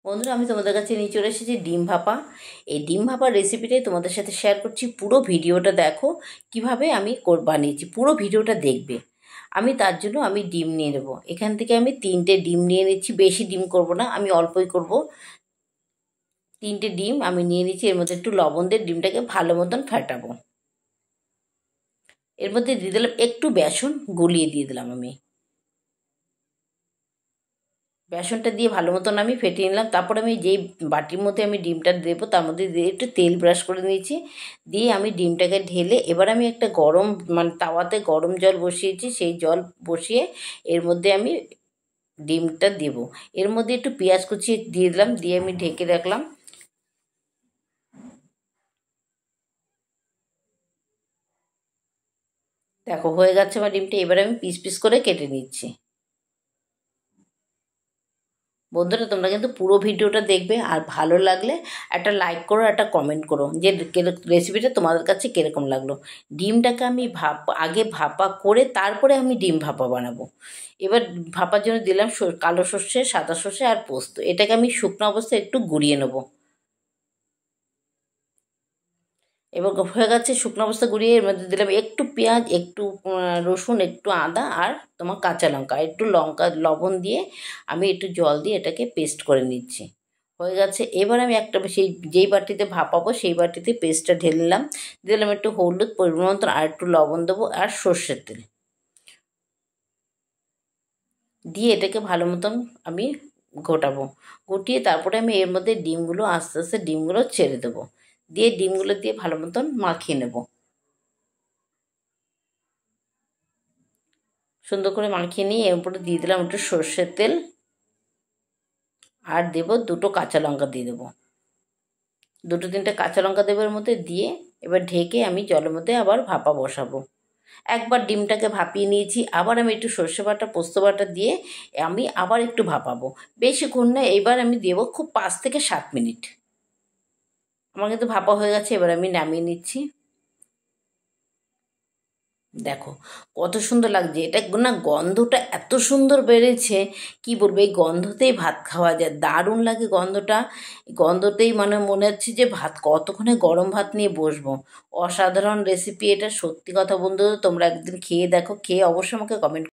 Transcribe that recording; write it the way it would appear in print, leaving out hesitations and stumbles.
বন্ধুরা, আমি তোমাদের কাছে নিয়ে চলে এসেছি ডিম ভাপা। এই ডিম ভাপার রেসিপিটাই তোমাদের সাথে শেয়ার করছি। পুরো ভিডিওটা দেখো কিভাবে আমি বানিয়েছি, পুরো ভিডিওটা দেখবে। তার জন্য আমি ডিম নিয়ে নেবো। এখান থেকে আমি 3টে ডিম নিয়ে নিচ্ছি, বেশি ডিম করব না, আমি অল্পই করব। 3টে ডিম আমি নিয়ে নিচ্ছি। এর মধ্যে একটু লবণ দিয়ে ডিমটাকে ভালো মতন ফাটাবো। এর মধ্যে দিয়ে দিলাম একটু বেসন, গলিয়ে দিয়ে দিলাম আমি। বেসনটা দিয়ে ভালো মতন আমি ফেটিয়ে নিলাম। তারপর আমি যেই বাটির মধ্যে আমি ডিমটা দেবো তার মধ্যে দিয়ে একটু তেল ব্রাশ করে নিয়েছি। দিয়ে আমি ডিমটাকে ঢেলে এবার আমি একটা গরম তাওয়াতে গরম জল বসিয়েছি। সেই জল বসিয়ে এর মধ্যে আমি ডিমটা দেব। এর মধ্যে একটু পেঁয়াজ কুচি দিয়ে দিলাম, দিয়ে আমি ঢেকে রাখলাম। দেখো হয়ে যাচ্ছে আমার ডিমটা। এবার আমি পিস পিস করে কেটে নিচ্ছি। বন্ধুরা, তোমরা কিন্তু পুরো ভিডিওটা দেখবে, আর ভালো লাগলে একটা লাইক করো, একটা কমেন্ট করো যে রেসিপিটা তোমাদের কাছে কীরকম লাগলো। ডিমটাকে আমি আগে ভাপা করে তারপরে আমি ডিম ভাপা বানাবো। এবার ভাপার জন্য দিলাম কালো সর্ষে, সাদা সর্ষে আর পোস্ত। এটাকে আমি শুকনো অবস্থায় একটু গুঁড়িয়ে নেবো। এবার হয়ে গেছে শুকনো অবস্থা গুঁড়িয়ে। এর মধ্যে দিলাম একটু পেঁয়াজ, একটু রসুন, একটু আদা আর তোমার কাঁচা লঙ্কা, একটু লঙ্কা লবণ দিয়ে আমি একটু জল দিয়ে এটাকে পেস্ট করে নিচ্ছি। হয়ে গেছে। এবার আমি একটা যেই বাটিতে ভাপাবো সেই বাটিতে পেস্টটা ঢেলে নিলাম। দিলাম একটু হলুদ পরিমাণ মতন, আর একটু লবণ দেবো, আর সর্ষের তেল দিয়ে এটাকে ভালো মতন আমি ঘোটাবো। ঘটিয়ে তারপরে আমি এর মধ্যে ডিমগুলো আস্তে আস্তে ডিমগুলো ছেড়ে দেবো। দিয়ে ডিমগুলো দিয়ে ভালো মতন মাখিয়ে নেব। সুন্দর করে মাখিয়ে নিয়ে এর উপরে দিয়ে দিলাম একটু সর্ষের তেল, আর দেবো 2টো কাঁচা লঙ্কা দিয়ে দেবো। 2-3টে কাঁচা লঙ্কা দেবো এর মধ্যে। দিয়ে এবার ঢেকে আমি জলের মধ্যে আবার ভাপা বসাবো। একবার ডিমটাকে ভাপিয়ে নিয়েছি, আবার আমি একটু সর্ষে বাটা, পোস্ত বাটা দিয়ে আমি আবার একটু ভাপাবো। বেশিক্ষণ না, এবার আমি দেবো খুব 5 থেকে 7 মিনিট। আমার কিন্তু ভাপা হয়ে গেছে, এবার আমি নামিয়ে নিচ্ছি। দেখো কত সুন্দর লাগছে। এটা না, গন্ধটা এত সুন্দর বেড়েছে, কি বলবো। এই গন্ধতেই ভাত খাওয়া যায়, দারুণ লাগে গন্ধটা। গন্ধতেই মনে হচ্ছে যে ভাত কতক্ষণে গরম ভাত নিয়ে বসবো। অসাধারণ রেসিপি এটা, সত্যি কথা বন্ধু। তোমরা একদিন খেয়ে দেখো, খেয়ে অবশ্যই আমাকে কমেন্ট